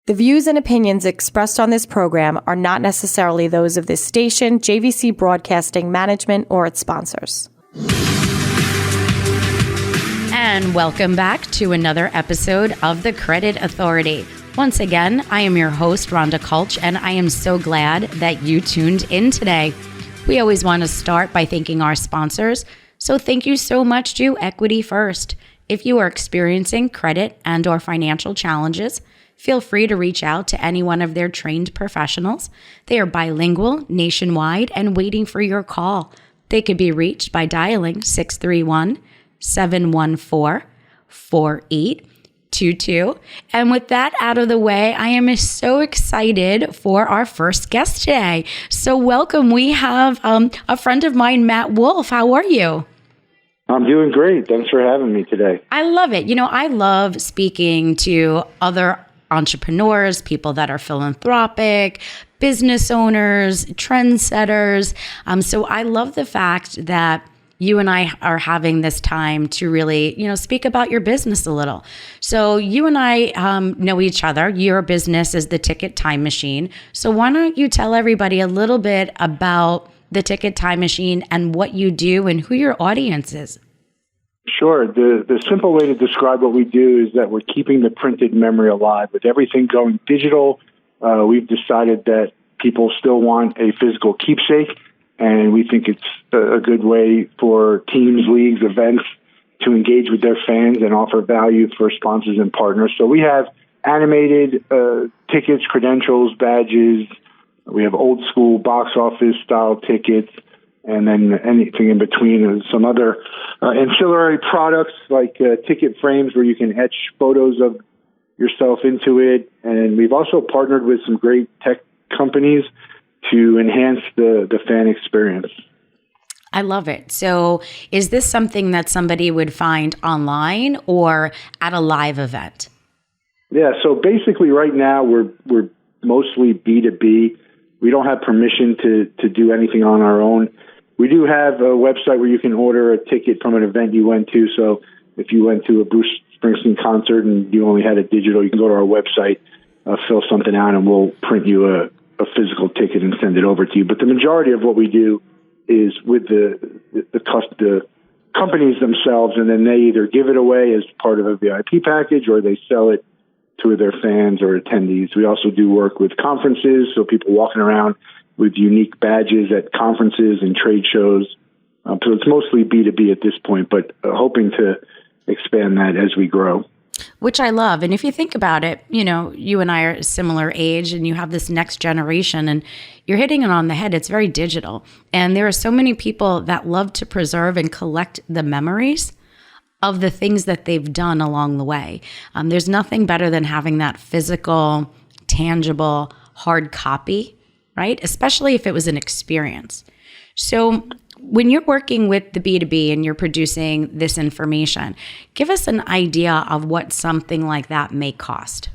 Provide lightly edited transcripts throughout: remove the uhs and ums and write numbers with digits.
The views and opinions expressed on this program are not necessarily those of this station, JVC Broadcasting Management, or its sponsors. And welcome back to another episode of The Credit Authority. Once again, I am your host, Rhonda Kulch, and I am so glad that you tuned in today. We always want to start by thanking our sponsors, so thank you so much to Equity First. If you are experiencing credit and or financial challenges, feel free to reach out to any one of their trained professionals. They are bilingual, nationwide, and waiting for your call. They could be reached by dialing 631-714-4822. And with that out of the way, I am so excited for our first guest today. So welcome. We have a friend of mine, Matt Wolff. How are you? I'm doing great. Thanks for having me today. I love it. You know, I love speaking to other entrepreneurs, people that are philanthropic, business owners, trendsetters. So I love the fact that you and I are having this time to really, speak about your business a little. So you and I know each other. Your business is the Ticket Time Machine. So why don't you tell everybody a little bit about the Ticket Time Machine and what you do and who your audience is? Sure. The simple way to describe what we do is that we're keeping the printed memory alive. With everything going digital, we've decided that people still want a physical keepsake, and we think it's a good way for teams, leagues, events to engage with their fans and offer value for sponsors and partners. So we have animated tickets, credentials, badges. We have old school box office style tickets, and then anything in between. Some other ancillary products like ticket frames where you can etch photos of yourself into it. And we've also partnered with some great tech companies to enhance the fan experience. I love it. So is this something that somebody would find online or at a live event? Yeah, so basically right now we're mostly B2B. We don't have permission to do anything on our own. We do have a website where you can order a ticket from an event you went to. So if you went to a Bruce Springsteen concert and you only had a digital, you can go to our website, fill something out, and we'll print you a physical ticket and send it over to you. But the majority of what we do is with the companies themselves, and then they either give it away as part of a VIP package or they sell it to their fans or attendees. We also do work with conferences, so people walking around with unique badges at conferences and trade shows. So it's mostly B2B at this point, but hoping to expand that as we grow. Which I love. And if you think about it, you and I are a similar age and you have this next generation and you're hitting it on the head. It's very digital. And there are so many people that love to preserve and collect the memories of the things that they've done along the way. There's nothing better than having that physical, tangible, hard copy, right? Especially if it was an experience. So when you're working with the B2B and you're producing this information, give us an idea of what something like that may cost.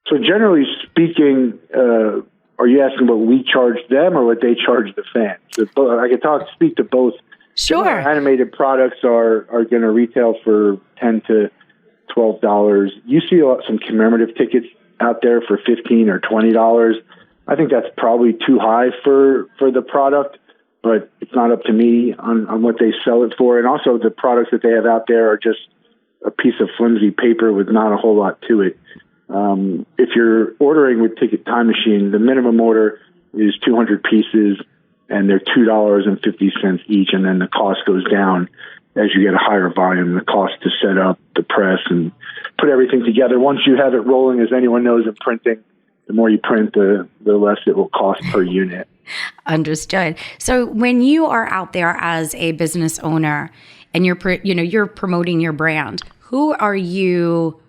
So generally speaking, are you asking what we charge them or what they charge the fans? I can speak to both. Sure. Animated products are going to retail for $10 to $12. You see some commemorative tickets out there for $15 or $20. I think that's probably too high for the product, but it's not up to me on what they sell it for. And also the products that they have out there are just a piece of flimsy paper with not a whole lot to it. If you're ordering with Ticket Time Machine, the minimum order is 200 pieces, and they're $2.50 each, and then the cost goes down as you get a higher volume. The cost to set up the press and put everything together. Once you have it rolling, as anyone knows in printing, the more you print, the less it will cost per unit. Understood. So when you are out there as a business owner and you're promoting your brand, who are you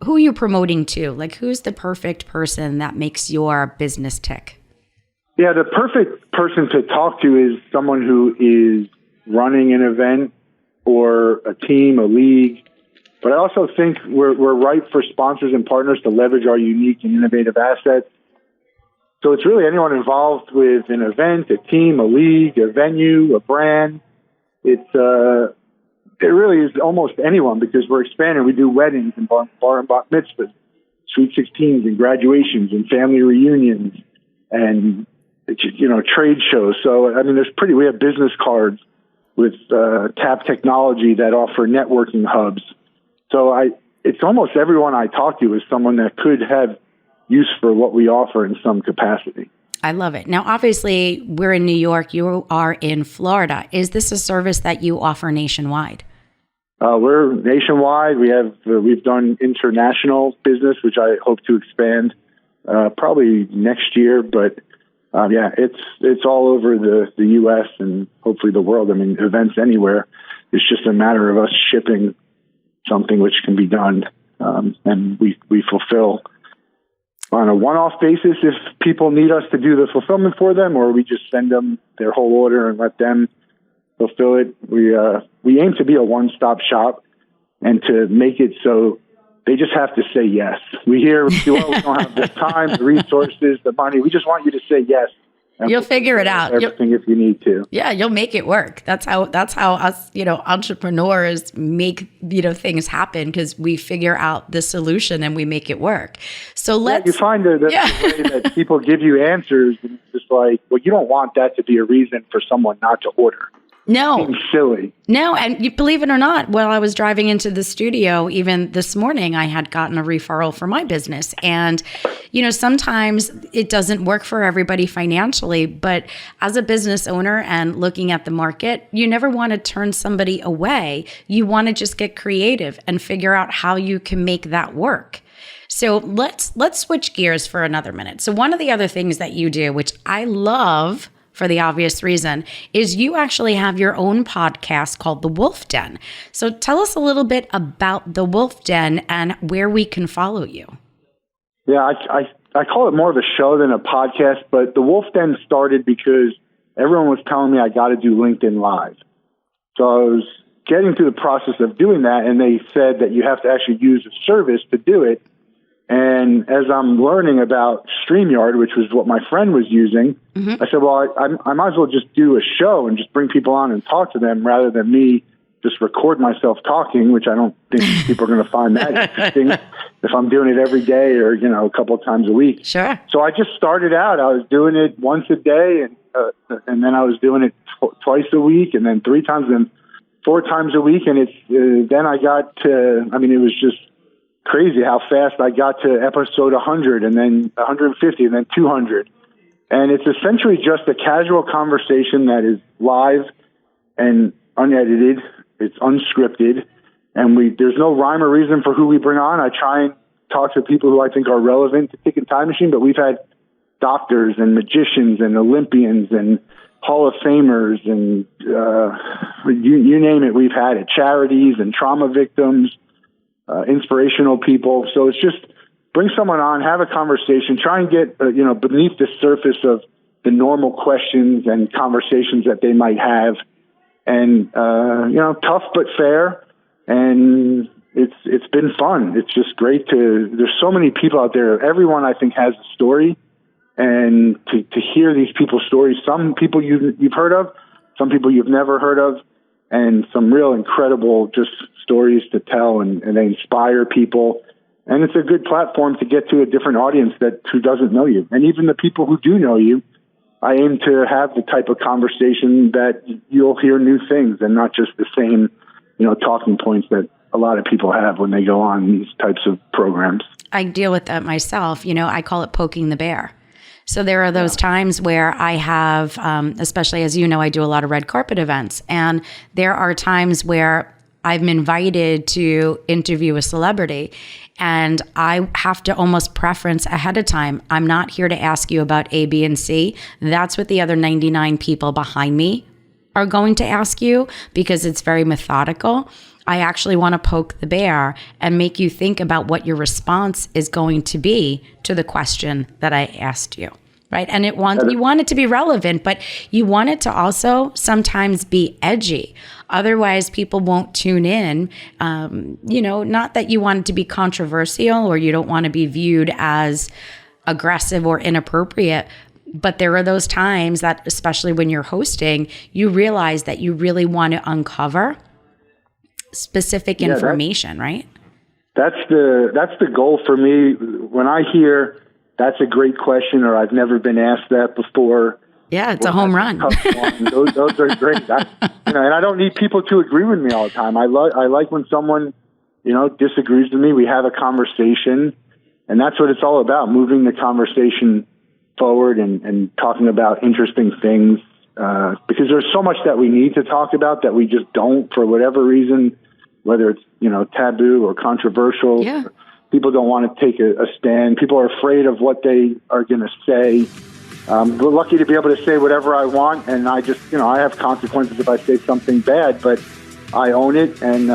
promoting to? Like, who's the perfect person that makes your business tick? Yeah, the perfect person to talk to is someone who is running an event or a team, a league. But I also think we're ripe for sponsors and partners to leverage our unique and innovative assets. So it's really anyone involved with an event, a team, a league, a venue, a brand. It really is almost anyone because we're expanding. We do weddings and bar and bat mitzvahs. Sweet 16s and graduations and family reunions and, trade shows. So, I mean, we have business cards with Tap Technology that offer networking hubs. So it's almost everyone I talk to is someone that could have use for what we offer in some capacity. I love it. Now, obviously, we're in New York. You are in Florida. Is this a service that you offer nationwide? We're nationwide. We've done international business, which I hope to expand probably next year. But it's all over the U.S. and hopefully the world. I mean, events anywhere. It's just a matter of us shipping something which can be done, and we fulfill on a one-off basis if people need us to do the fulfillment for them, or we just send them their whole order and let them fulfill it. We aim to be a one-stop shop and to make it so they just have to say yes. We don't have the time, the resources, the money. We just want you to say yes. You'll figure it out. Everything if you need to. Yeah, you'll make it work. That's how us, entrepreneurs make, things happen, because we figure out the solution and we make it work. So you find the way that people give you answers, and it's just like, well, you don't want that to be a reason for someone not to order. No. It seems silly. No, and you believe it or not, while I was driving into the studio, even this morning, I had gotten a referral for my business. And, sometimes it doesn't work for everybody financially, but as a business owner and looking at the market, you never want to turn somebody away. You want to just get creative and figure out how you can make that work. So let's switch gears for another minute. So one of the other things that you do, which I love for the obvious reason, is you actually have your own podcast called The Wolff Den. So tell us a little bit about The Wolff Den and where we can follow you. Yeah, I call it more of a show than a podcast, but The Wolff Den started because everyone was telling me I got to do LinkedIn Live. So I was getting through the process of doing that, and they said that you have to actually use a service to do it. And as I'm learning about StreamYard, which was what my friend was using, I said, well, I might as well just do a show and just bring people on and talk to them rather than me just record myself talking, which I don't think people are going to find that interesting if I'm doing it every day or, a couple of times a week. Sure. So I just started out. I was doing it once a day, and then I was doing it twice a week, and then 3 times, and then 4 times a week. And then I got to, it was just crazy how fast I got to episode 100 and then 150 and then 200. And it's essentially just a casual conversation that is live and unedited. It's unscripted. And there's no rhyme or reason for who we bring on. I try and talk to people who I think are relevant to Ticking Time Machine, but we've had doctors and magicians and Olympians and Hall of Famers and you name it, we've had it. Charities and trauma victims. Inspirational people. So it's just bring someone on, have a conversation, try and get, beneath the surface of the normal questions and conversations that they might have. And, tough but fair. And it's been fun. It's just great there's so many people out there. Everyone I think has a story, and to hear these people's stories, some people you've heard of, some people you've never heard of, and some real incredible just stories to tell, and they inspire people. And it's a good platform to get to a different audience who doesn't know you. And even the people who do know you, I aim to have the type of conversation that you'll hear new things and not just the same, talking points that a lot of people have when they go on these types of programs. I deal with that myself. I call it poking the bear. So there are those times where I have, especially as you know, I do a lot of red carpet events. And there are times where I'm invited to interview a celebrity, and I have to almost preference ahead of time. I'm not here to ask you about A, B, and C. That's what the other 99 people behind me are going to ask you, because it's very methodical. I actually want to poke the bear and make you think about what your response is going to be to the question that I asked you, right? And you want it to be relevant, but you want it to also sometimes be edgy. Otherwise, people won't tune in. Not that you want it to be controversial or you don't want to be viewed as aggressive or inappropriate, but there are those times that, especially when you're hosting, you realize that you really want to uncover specific information, right? That's the goal for me. When I hear that's a great question, or I've never been asked that before. Yeah, it's a home run. Those are great. And I don't need people to agree with me all the time. I like when someone, disagrees with me. We have a conversation, and that's what it's all about, moving the conversation forward and talking about interesting things, because there's so much that we need to talk about that we just don't for whatever reason, whether it's, taboo or controversial. Yeah. People don't want to take a stand. People are afraid of what they are going to say. We're lucky to be able to say whatever I want, and I just, I have consequences if I say something bad, but I own it, and,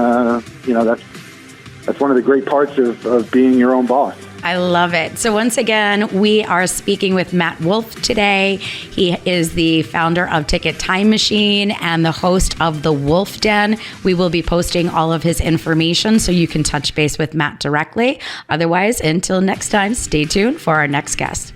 that's one of the great parts of being your own boss. I love it. So once again, we are speaking with Matt Wolff today. He is the founder of Ticket Time Machine and the host of the Wolff Den. We will be posting all of his information so you can touch base with Matt directly. Otherwise, until next time, stay tuned for our next guest.